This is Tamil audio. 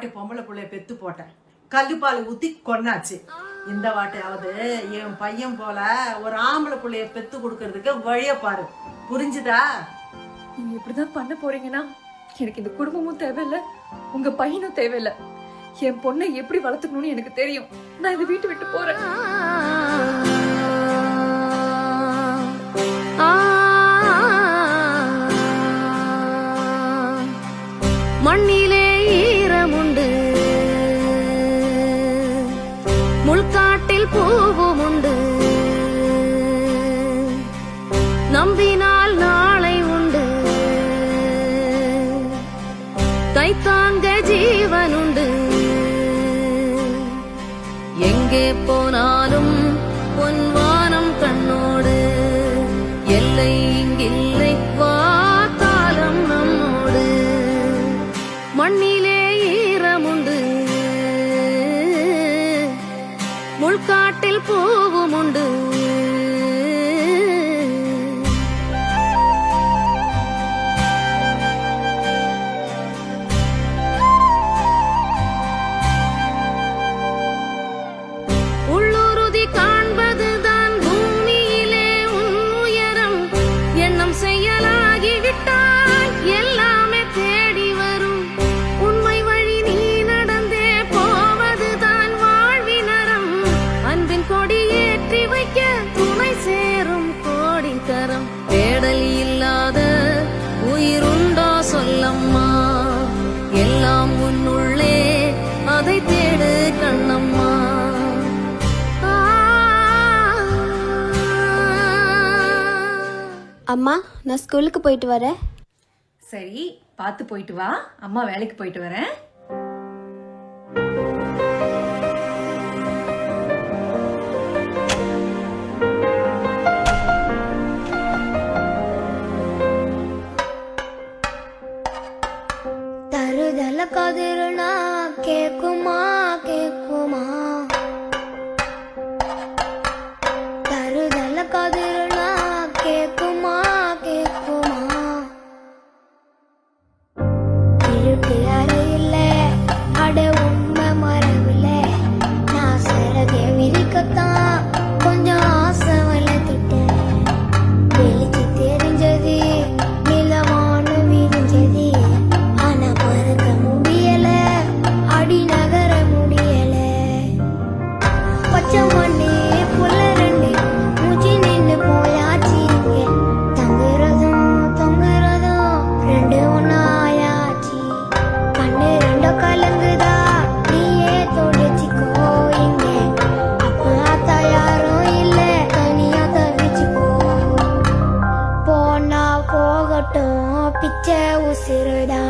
வாட்டி பொம்பளை பிள்ளைய பெத்து போட்டேன், கல்லுப்பால் ஊத்தி கொன்னாச்சு. இந்த வாட்டையாவது என் பையன் போல ஒரு ஆம்பளை பிள்ளைய பெத்து கொடுக்கறதுக்கு வழிய பாரு, புரிஞ்சுதா? நீங்க இப்படிதான் பண்ண போறீங்கன்னா எனக்கு இந்த குடும்பமும் தேவையில்லை, உங்க பையனும் தேவையில்லை. என் பொண்ணை எப்படி வளர்த்துக்கணும்னு எனக்கு தெரியும். நான் இதை வீட்டு விட்டு போறேன். மண்ணிலே ஈரமுண்டு, முள்காட்டில் பூவும் உண்டு, நம்பினால் நாளை உண்டு, கைத்தாங்க ஜீவன் உண்டு. எங்கே போனாலும் பொன்வானம் கண்ணோடு, எல்லை இங்கில்லை வா காலம் நம்மோடு. மண்ணிலே ஈரமுண்டு, முள்காட்டில் பூவும் உண்டு. உள்ளுறுதி காண்பதுதான் பூமியிலே உன் உயரம். எண்ணம் செயலாகிவிட்டால் எல்லாமே தேடி வரும். உண்மை வழி நீ நடந்தே போவதுதான் வாழ்வினரம். அன்பின் கொடி ஏற்றி வைக்க துணை சேரும் கோடிக்கரம். தேடல் இல்லாத உயிருண்டோ சொல்லம்மா, எல்லாம் உன்னுள்ளே அதை தேடு கண்ணம்மா. அம்மா, நான் ஸ்கூலுக்கு போயிட்டு வரேன். சரி, பார்த்து போயிட்டு வா. அம்மா வேலைக்கு போயிட்டு வரேன். தருதல கதிருனா கேக்குமா கேக்குமா, தருதல கதிருனா கேக்குமா கேக்குமா. இருட்டு அறையில அட உண்மை மரவில்ல, நான் சரகை விரிக்கத்தான் கொஞ்சம் ஆசை வளர்த்திட்டேன். வெளிச்சு தெரிஞ்சது நிலவான விரிஞ்சது, ஆனா பறக்க முடியல, அடி நகர முடியல. பச்சை மண்ணு புள்ள ரெண்டு மூச்சு நின்று போயாச்சு. இங்க தங்குறதும் தொங்குறதும் ரெண்டு ஒன்னாயாச்சு. கண்ணு ரெண்டோ கலங்குதா, நீயே தொடைச்சிக்கோ. இங்க அப்பா அத்தா யாரும் இல்ல, தனியா தவிச்சுக்கோ. போனா போகட்டும், பிச்சை உசிறுடா.